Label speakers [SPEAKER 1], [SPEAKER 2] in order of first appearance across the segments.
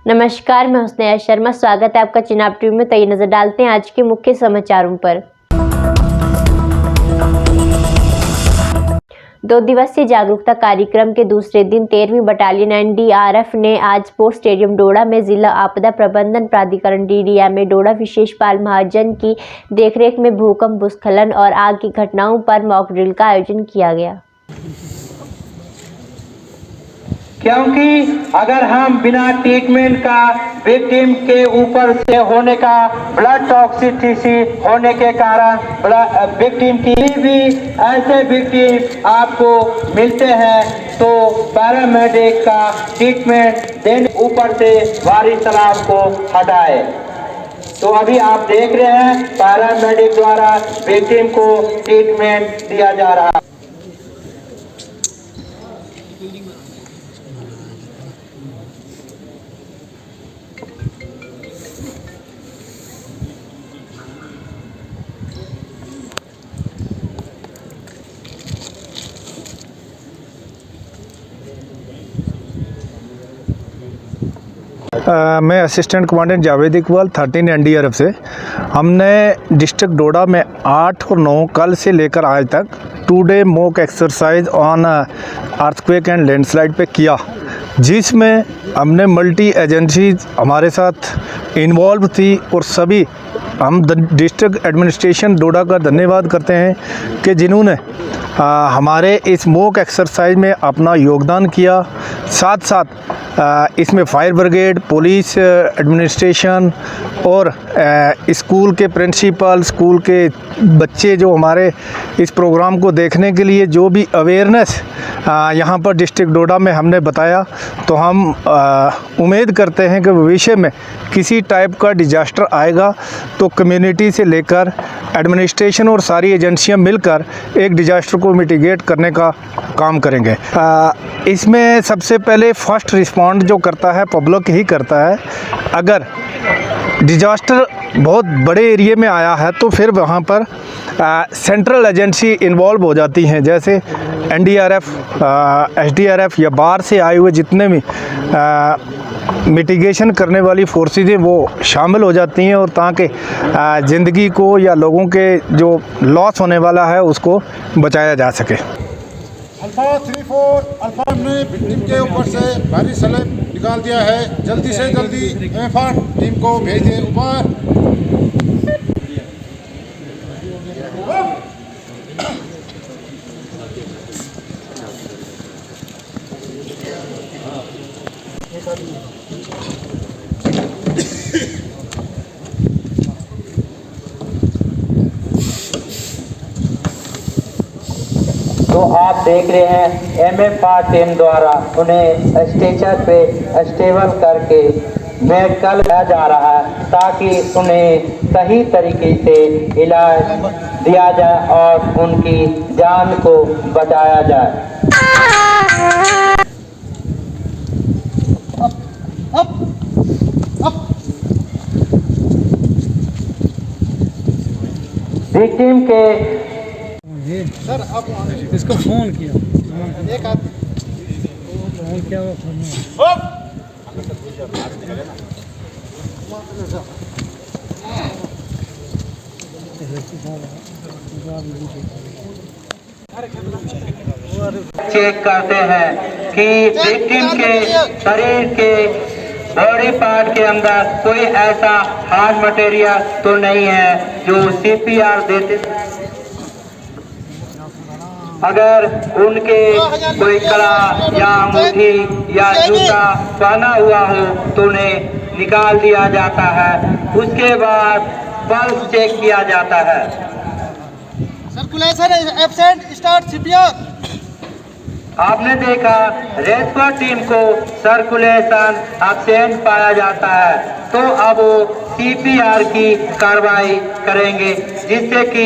[SPEAKER 1] नमस्कार, मैं हुस्नैया शर्मा। स्वागत है आपका चिनाब टीवी में। तो ये नजर डालते हैं आज के मुख्य समाचारों पर। 2 दिवसीय जागरूकता कार्यक्रम के दूसरे दिन 13वीं बटालियन एनडीआरएफ ने आज स्पोर्ट्स स्टेडियम डोडा में जिला आपदा प्रबंधन प्राधिकरण डीडीएमए डोडा विशेषपाल महाजन की देखरेख में भूकंप, भूस्खलन और आग की घटनाओं पर मॉक ड्रिल का आयोजन किया गया।
[SPEAKER 2] क्योंकि अगर हम बिना ट्रीटमेंट का विक्टिम के ऊपर से होने का ब्लड टॉक्सिसिटी होने के कारण विक्टिम की भी ऐसे विक्टिम आपको मिलते हैं तो पैरामेडिक का ट्रीटमेंट देने ऊपर से भारी सलाब को हटाए। तो अभी आप देख रहे हैं पैरामेडिक द्वारा विक्टिम को ट्रीटमेंट दिया जा रहा है।
[SPEAKER 3] मैं assistant commandant Javed Iqbal 13 NDRF से। हमने डिस्ट्रिक्ट डोडा में 8 और 9 कल से लेकर आज तक 2 day mock exercise on earthquake and landslide पे किया, जिसमें हमने मल्टी एजेंसी हमारे साथ इन्वॉल्व थी और सभी हम डिस्ट्रिक्ट एडमिनिस्ट्रेशन डोडा का धन्यवाद करते हैं कि जिन्होंने हमारे इस मॉक एक्सरसाइज में अपना योगदान किया। साथ साथ इसमें फायर ब्रिगेड, पुलिस एडमिनिस्ट्रेशन और स्कूल के प्रिंसिपल, स्कूल के बच्चे जो हमारे इस प्रोग्राम को देखने के लिए जो भी अवेयरनेस यहाँ पर डिस्ट्रिक्ट डोडा में हमने बताया, तो हम उम्मीद करते हैं कि भविष्य में किसी टाइप का डिजास्टर आएगा तो कम्युनिटी से लेकर एडमिनिस्ट्रेशन और सारी एजेंसियां मिलकर एक डिजास्टर को मिटिगेट करने का काम करेंगे। इसमें सबसे पहले फर्स्ट रिस्पॉन्ड जो करता है पब्लिक ही करता है। अगर डिजास्टर बहुत बड़े एरिया में आया है तो फिर वहाँ पर सेंट्रल एजेंसी इन्वॉल्व हो जाती हैं, जैसे एनडीआरएफ, एसडीआरएफ या बाहर से आए हुए जितने भी मिटिगेशन करने वाली फोर्सेज हैं वो शामिल हो जाती हैं और ताकि ज़िंदगी को या लोगों के जो लॉस होने वाला है उसको बचाया जा सके।
[SPEAKER 4] अल्फा 34 अल्फा ने विक्टिम के ऊपर से भारी स्लैब निकाल दिया है। जल्दी से जल्दी एफआर टीम को भेज दें ऊपर।
[SPEAKER 2] तो आप देख रहे हैं एमएफआर टीम द्वारा उन्हें स्ट्रेचर पे स्टेबल करके मेडिकल किया जा रहा है ताकि उन्हें सही तरीके से इलाज दिया जाए और उनकी जान को बचाया जाए। विक्टिम के
[SPEAKER 5] सर आप इसको फोन किया, एक आदमी फोन किया
[SPEAKER 2] चेक करते हैं कि विक्टिम के शरीर के बॉडी पार्ट के अंदर कोई ऐसा हार्ड मटेरियल तो नहीं है जो सीपीआर देते। अगर उनके कोई कड़ा या अंगूठी या जूता पहना हुआ हो तो उन्हें निकाल दिया जाता है। उसके बाद पल्स चेक किया जाता है।
[SPEAKER 5] Circulation absent, start CPR.
[SPEAKER 2] आपने देखा रेस्क्यू टीम को सर्कुलेशन एब्सेंट पाया जाता है तो अब वो सीपीआर की कार्रवाई करेंगे जिससे कि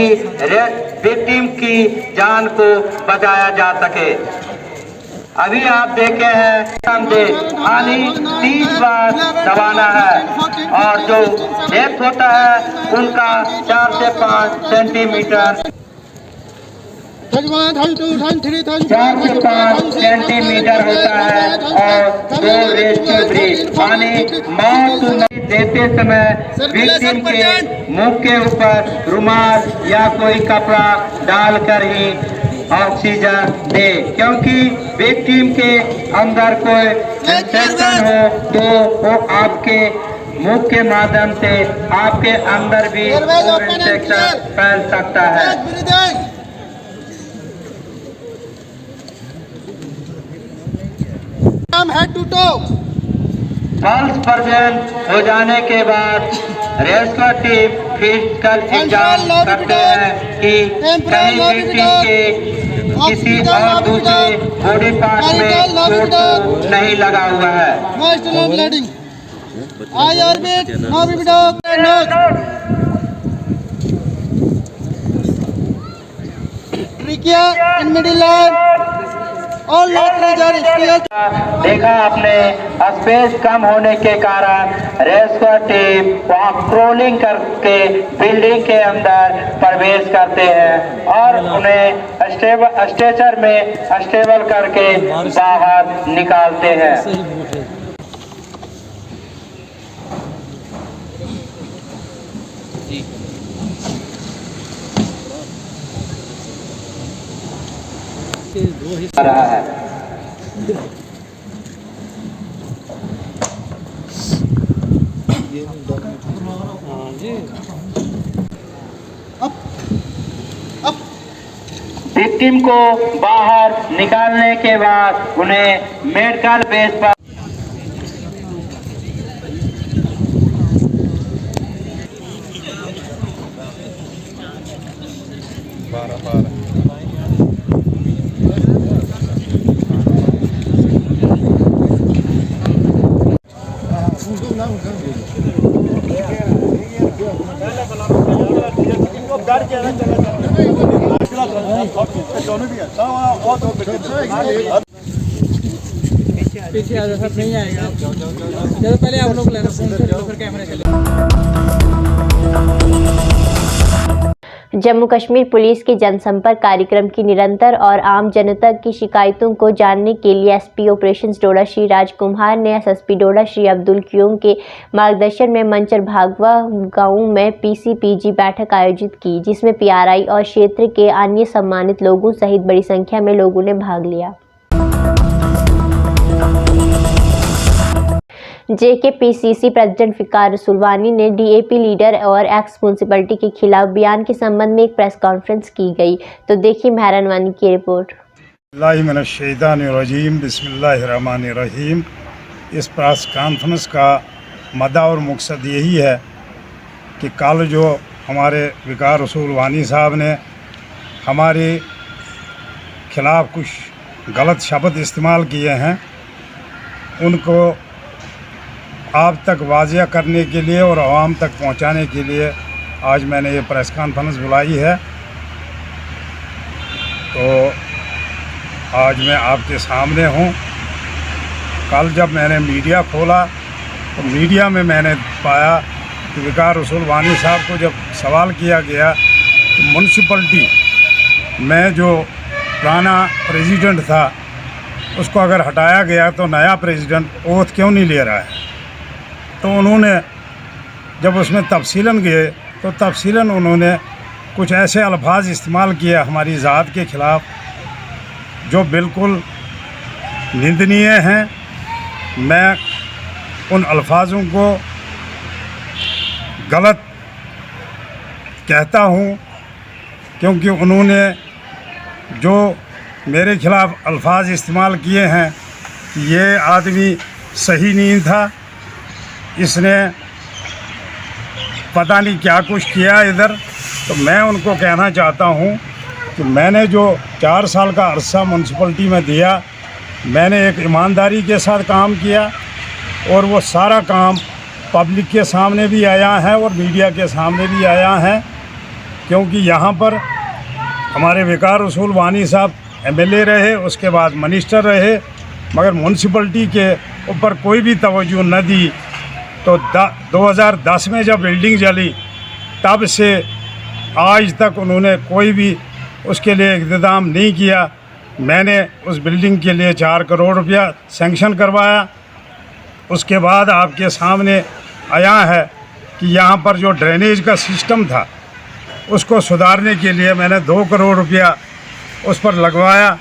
[SPEAKER 2] विक्टिम की जान को बचाया जा सके। अभी आप देखे हैं खाली 30 बार दबाना है और जो डेप्थ होता है उनका 4 से 5 सेंटीमीटर।
[SPEAKER 5] 31, 32, 33, 34,
[SPEAKER 2] 4 से 5 सेंटीमीटर होता है और 2 रेस्क्यू ब्रीथ। पानी माउथ देते समय विक्टिम के मुंह के ऊपर रुमाल या कोई कपड़ा डालकर ही ऑक्सीजन दे, क्योंकि विक्टिम के अंदर कोई इन्फेक्शन हो तो वो आपके मुंह के माध्यम से आपके अंदर भी इन्फेक्शन फैल सकता है।
[SPEAKER 5] Head to toe.
[SPEAKER 2] Pulse present हो जाने के बाद रेस्क्यू टीम फिजिकल एग्जाम करते हैं कि कहीं विक्टिम के किसी और दूसरे बॉडी पार्ट में चोट नहीं लगा हुआ है।
[SPEAKER 5] Master bleeding. Eye orbit, no बिबिडॉक, nose. Trachea in middle line. All letters are still.
[SPEAKER 2] देखा आपने स्पेस कम होने के कारण रेस्क्यू टीम वहाँ क्रोलिंग करके बिल्डिंग के अंदर प्रवेश करते हैं और उन्हें स्ट्रेचर में स्टेबल करके बाहर निकालते हैं। रहा है विक्टिम को बाहर निकालने के बाद उन्हें मेडिकल बेस पर
[SPEAKER 5] पीछे आ जाओ, नहीं आएगा। चलो पहले आप लोग लेना फोन से, फिर कैमरे चले।
[SPEAKER 1] जम्मू कश्मीर पुलिस के जनसंपर्क कार्यक्रम की निरंतर और आम जनता की शिकायतों को जानने के लिए एसपी ऑपरेशंस डोडा श्री राजकुमार ने एसएसपी डोडा श्री अब्दुल क्यूम के मार्गदर्शन में मंचर भागवा गांव में पीसीपीजी बैठक आयोजित की, जिसमें पीआरआई और क्षेत्र के अन्य सम्मानित लोगों सहित बड़ी संख्या में लोगों ने भाग लिया। जेकेपीसीसी प्रेसिडेंट फ़िकार रसूलवानी ने डीएपी लीडर और एक्स म्यूनसिपलिटी के खिलाफ बयान के संबंध में एक प्रेस कॉन्फ्रेंस की गई। तो देखिए मेहरान वानी की रिपोर्ट।
[SPEAKER 6] बिस्मिल्लाहिर्रहमानिर्रहीम। इस प्रेस कॉन्फ्रेंस का मदा और मकसद यही है कि कल जो हमारे फ़िकार रसूलवानी साहब ने हमारे खिलाफ़ कुछ गलत शब्द इस्तेमाल किए हैं, उनको आप तक वाज़िया करने के लिए और आवाम तक पहुंचाने के लिए आज मैंने ये प्रेस कॉन्फ्रेंस बुलाई है। तो आज मैं आपके सामने हूं। कल जब मैंने मीडिया खोला तो मीडिया में मैंने पाया कि फ़िकार रसूलवानी साहब को जब सवाल किया गया कि म्यूनसिपलिटी में जो पुराना प्रेसिडेंट था उसको अगर हटाया गया तो नया प्रेसिडेंट ओथ क्यों नहीं ले रहा है, तो उन्होंने जब उसमें तफसीलन गए तो तफसीलन उन्होंने कुछ ऐसे अल्फाज इस्तेमाल किए हमारी ज़ात के ख़िलाफ़ जो बिल्कुल निंदनीय हैं। मैं उन अल्फाजों को गलत कहता हूँ क्योंकि उन्होंने जो मेरे ख़िलाफ़ अल्फाज इस्तेमाल किए हैं कि ये आदमी सही नहीं था, इसने पता नहीं क्या कुछ किया इधर। तो मैं उनको कहना चाहता हूँ कि मैंने जो 4 साल का अरसा म्यूनसिपलिटी में दिया, मैंने एक ईमानदारी के साथ काम किया और वो सारा काम पब्लिक के सामने भी आया है और मीडिया के सामने भी आया है, क्योंकि यहाँ पर हमारे फ़िकार रसूलवानी साहब एमएलए रहे, उसके बाद मिनिस्टर रहे, मगर म्यूनसिपलिटी के ऊपर कोई भी तवज्जो न दी। तो 2010 में जब बिल्डिंग जली तब से आज तक उन्होंने कोई भी उसके लिए इंतज़ाम नहीं किया। मैंने उस बिल्डिंग के लिए 4 करोड़ रुपया सैंक्शन करवाया। उसके बाद आपके सामने आया है कि यहाँ पर जो ड्रेनेज का सिस्टम था उसको सुधारने के लिए मैंने 2 करोड़ रुपया उस पर लगवाया।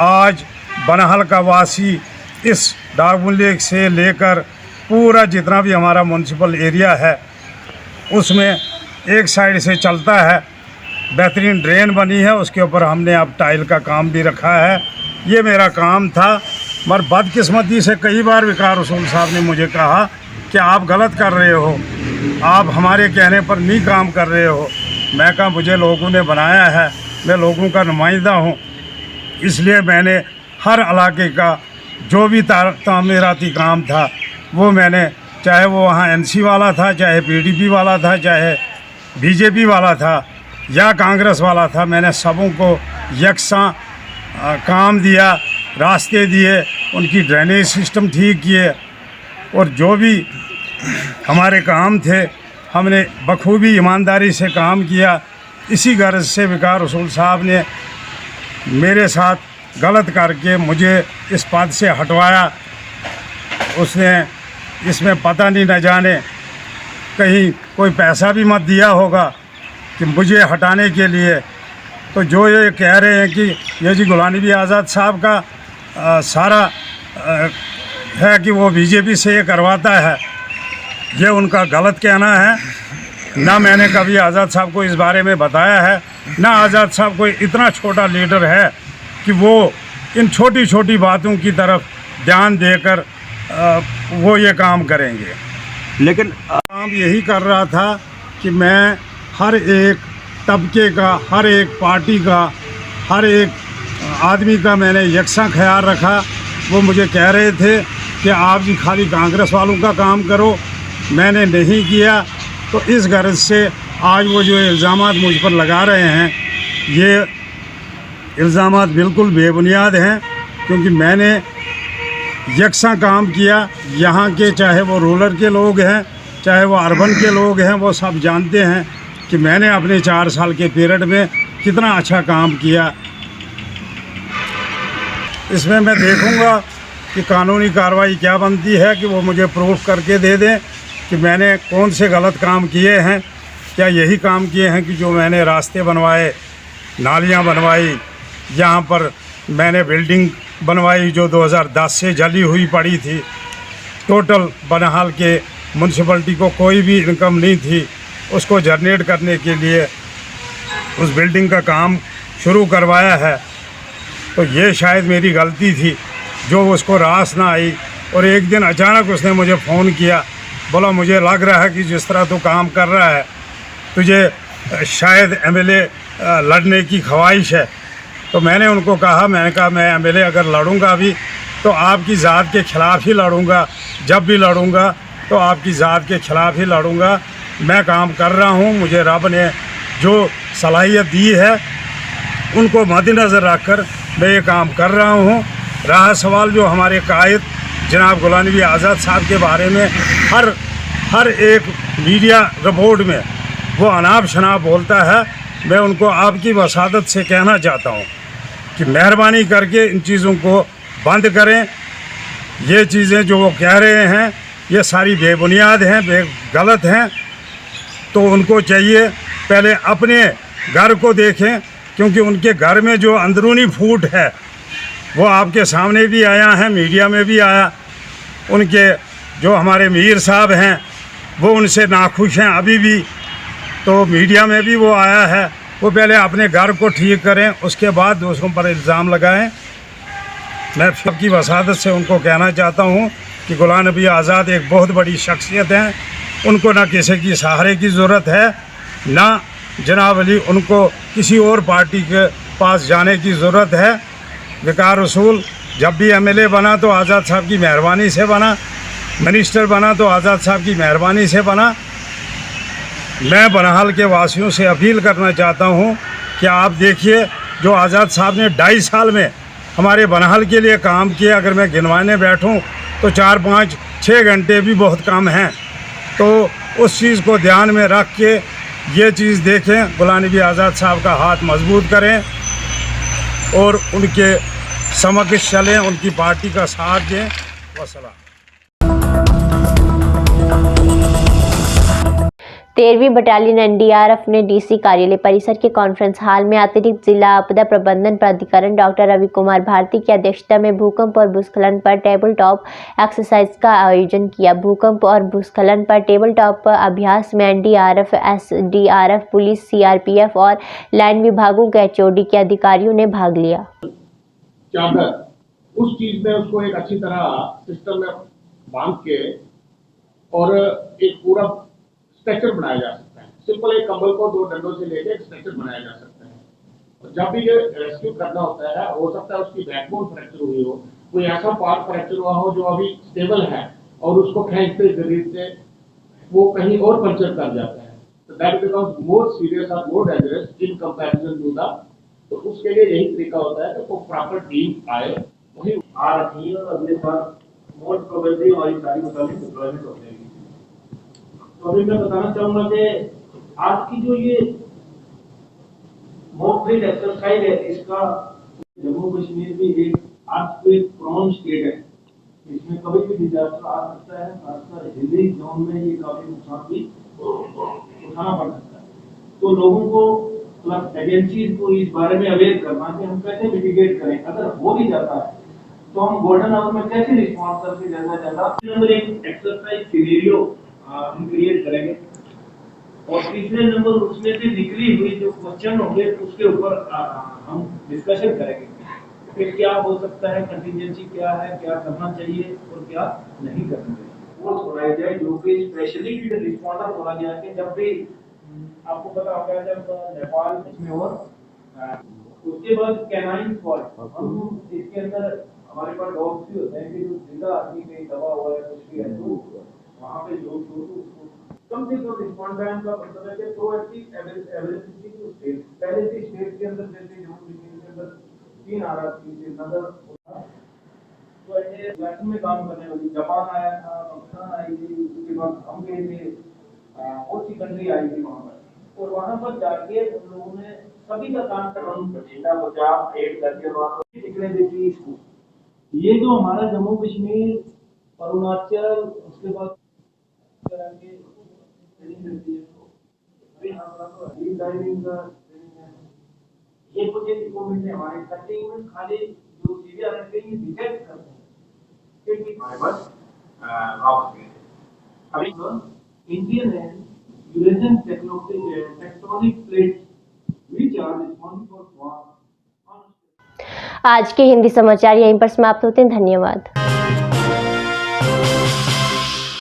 [SPEAKER 6] आज बनहल का वासी इस डागमुल्ले से लेकर पूरा जितना भी हमारा म्यूनसिपल एरिया है उसमें एक साइड से चलता है। बेहतरीन ड्रेन बनी है, उसके ऊपर हमने अब टाइल का काम भी रखा है। ये मेरा काम था, मगर बदकिस्मती से कई बार विकार रसूल साहब ने मुझे कहा कि आप गलत कर रहे हो, आप हमारे कहने पर नहीं काम कर रहे हो। मैं कहा मुझे लोगों ने बनाया है, मैं लोगों का नुमाइंदा हूँ, इसलिए मैंने हर इलाके का जो भी तामीराती काम था वो मैंने, चाहे वो वहाँ एनसी वाला था, चाहे पीडीपी वाला था, चाहे बीजेपी वाला था या कांग्रेस वाला था, मैंने सबों को यकसा काम दिया, रास्ते दिए, उनकी ड्रेनेज सिस्टम ठीक किए और जो भी हमारे काम थे हमने बखूबी ईमानदारी से काम किया। इसी गर्ज से विकार रसूल साहब ने मेरे साथ गलत करके मुझे इस पद से हटवाया। उसने इसमें पता नहीं न जाने कहीं कोई पैसा भी मत दिया होगा कि मुझे हटाने के लिए। तो जो ये कह रहे हैं कि ये जी गुलाम नबी आज़ाद साहब का सारा है कि वो बीजेपी से ये करवाता है, ये उनका गलत कहना है। ना मैंने कभी आज़ाद साहब को इस बारे में बताया है, ना आज़ाद साहब कोई इतना छोटा लीडर है कि वो इन छोटी छोटी बातों की तरफ ध्यान देकर वो ये काम करेंगे। लेकिन काम यही कर रहा था कि मैं हर एक तबके का, हर एक पार्टी का, हर एक आदमी का मैंने यकसा ख्याल रखा। वो मुझे कह रहे थे कि आप जी खाली कांग्रेस वालों का काम करो, मैंने नहीं किया। तो इस गर्ज से आज वो जो इल्ज़ामात मुझ पर लगा रहे हैं, ये इल्ज़ामात बिल्कुल बेबुनियाद हैं, क्योंकि मैंने यकसा काम किया। यहाँ के चाहे वो रूरल के लोग हैं, चाहे वो अर्बन के लोग हैं, वो सब जानते हैं कि मैंने अपने 4 साल के पीरियड में कितना अच्छा काम किया। इसमें मैं देखूँगा कि कानूनी कार्रवाई क्या बनती है, कि वो मुझे प्रूफ करके दे दें कि मैंने कौन से गलत काम किए हैं। क्या यही काम किए हैं कि जो मैंने रास्ते बनवाए, नालियाँ बनवाई, यहाँ पर मैंने बिल्डिंग बनवाई जो 2010 से जली हुई पड़ी थी। टोटल बनहाल के म्यूनसिपलिटी को कोई भी इनकम नहीं थी, उसको जनरेट करने के लिए उस बिल्डिंग का काम शुरू करवाया है। तो ये शायद मेरी गलती थी जो उसको रास ना आई। और एक दिन अचानक उसने मुझे फ़ोन किया, बोला मुझे लग रहा है कि जिस तरह तू काम कर रहा है तुझे शायद एमएलए लड़ने की ख्वाहिश है। तो मैंने उनको कहा, मैंने कहा मैं एमएलए अगर लड़ूंगा भी तो आपकी ज़ात के ख़िलाफ़ ही लड़ूंगा, जब भी लड़ूंगा तो आपकी ज़ात के ख़िलाफ़ ही लड़ूंगा। मैं काम कर रहा हूं, मुझे रब ने जो सलाहियत दी है उनको मद्देनज़र रख कर मैं ये काम कर रहा हूं। रहा सवाल जो हमारे कायद जनाब गुलाम नबी आज़ाद साहब के बारे में हर एक मीडिया रिपोर्ट में वो अनाप शनाप बोलता है, मैं उनको आपकी वसादत से कहना चाहता हूँ कि मेहरबानी करके इन चीज़ों को बंद करें। ये चीज़ें जो वो कह रहे हैं ये सारी बेबुनियाद हैं, गलत हैं। तो उनको चाहिए पहले अपने घर को देखें, क्योंकि उनके घर में जो अंदरूनी फूट है वो आपके सामने भी आया है, मीडिया में भी आया। उनके जो हमारे मीर साहब हैं वो उनसे नाखुश हैं अभी भी, तो मीडिया में भी वो आया है। वो पहले अपने घर को ठीक करें, उसके बाद दूसरों पर इल्ज़ाम लगाएं। मैं सबकी वसादत से उनको कहना चाहता हूँ कि गुलाम नबी आज़ाद एक बहुत बड़ी शख्सियत हैं, उनको ना किसी की सहारे की ज़रूरत है, ना जनाब अली उनको किसी और पार्टी के पास जाने की ज़रूरत है। विकार रसूल जब भी एमएलए बना तो आज़ाद साहब की मेहरबानी से बना, मिनिस्टर बना तो आज़ाद साहब की मेहरबानी से बना। मैं बनहाल के वासियों से अपील करना चाहता हूं कि आप देखिए जो आज़ाद साहब ने 2.5 साल में हमारे बनहाल के लिए काम किया, अगर मैं गिनवाने बैठूं तो 4, 5, 6 घंटे भी बहुत कम हैं। तो उस चीज़ को ध्यान में रख के ये चीज़ देखें, गुलाम नबी आज़ाद साहब का हाथ मजबूत करें और उनके समक्ष चलें, उनकी पार्टी का साथ दें। वसलाम।
[SPEAKER 1] 13वीं बटालियन एनडीआरएफ ने डीसी कार्यालय परिसर के कॉन्फ्रेंस हॉल में अतिरिक्त जिला आपदा प्रबंधन प्राधिकरण डॉक्टर रवि कुमार भारती की अध्यक्षता में भूकंप और भूस्खलन पर टेबल टॉप एक्सरसाइज का आयोजन किया। भूकंप और भूस्खलन पर टेबल टॉप अभ्यास में एनडीआरएफ, एसडीआरएफ, पुलिस, सीआरपीएफ और लाइन विभागों के एचओडी के अधिकारियों ने भाग लिया।
[SPEAKER 7] चादर उस चीज में उसको एक अच्छी तरह सिस्टम में बांध के और एक पूरा स्ट्रक्चर बनाया जा सकता है। सिंपल एक कंबल को 2 डंडों से लेकर एक स्ट्रक्चर बनाया जा सकता है। और जब भी ये रेस्क्यू करना होता है, हो सकता है उसकी बैकबोन फ्रैक्चर हुई हो, कोई ऐसा पार्ट फ्रैक्चर हुआ हो जो अभी स्टेबल है और उसको खींचते घसीटते वो कहीं और पंचर कर जाता है, तो दैट बिकम्स मोर सीरियस और more dangerous in comparison to the. तो उसके लिए यही तरीका होता है कि वो प्रॉपर टीम आए, वही आ रही है और अगले साल मोस्ट प्रोबेबली हमारी सारी मसाले डिप्लॉयमेंट हो जाएगी। तो अभी मैं बताना चाहूंगा कि आज की जो ये मॉक ड्रिल एक्सरसाइज है, इसका जम्मू कश्मीर में एक अर्थक्वेक प्रोन स्टेट है, इसमें कभी भी डिजास्टर आ सकता है। खासकर हिली जोन में ये काफी नुकसान भी उठाना पड़ सकता है। तो लोगों को प्लस एजेंसीज को इस बारे में अवेयर करना कि हम कैसे मिटिगेट करें, अगर हो भी जाता है तो हम गोल्डन आवर में कैसे रिस्पॉन्स करके ज्यादा नंबर एक एक्सरसाइज सिनेरियो हम क्रिएट करेंगे और तीसरे नंबर उसमें से निकली हुई जो क्वेश्चन होंगे उसके ऊपर हम डिस्कशन करेंगे कि क्या हो सकता है, कंटिजेंसी क्या है, क्या करना चाहिए और क्या नहीं करना चाहिए। वो बनाई जाए जो कि स्पेशली रिस्पॉन्डर बोला गया कि जब भी आपको पता होगा जब नेपाल में और उसके बाद कैनाइन फॉल, हम इसके अंदर हमारे पास डॉग्स भी होते हैं कि जो जिंदा आदमी कहीं दबा हुआ है कुछ भी है तो वहाँ पे लोग कम से कम रिस्पॉन्स टाइम का मतलब है कि प्रोएक्टिव अवेलेबिलिटी टू स्टेट। पहले से स्टेट के अंदर जैसे जम्मू कश्मीर के अंदर 3 आरआरसी से नजर तो ऐसे लैसन में काम करने वाली जापान आया था, पाकिस्तान आई थी, उसके बाद हम गए थे, बहुत सी कंट्री आई थी वहाँ पर, और वहाँ पर जाके उन लोगों ने सभी का काम करना बचाव एड करके निकले देखिए इसको। ये जो हमारा जम्मू कश्मीर, अरुणाचल, उसके बाद ये कुछ इक्विपमेंट है हमारे कंटेनमेंट खाली जो चीजें आने के लिए डिटेक्ट करते हैं कि हमारे पास वापस गए। अभी तो Indian and Eurasian tectonic plates which are responsible for.
[SPEAKER 1] आज के हिंदी समाचार यहीं पर समाप्त होते हैं। धन्यवाद।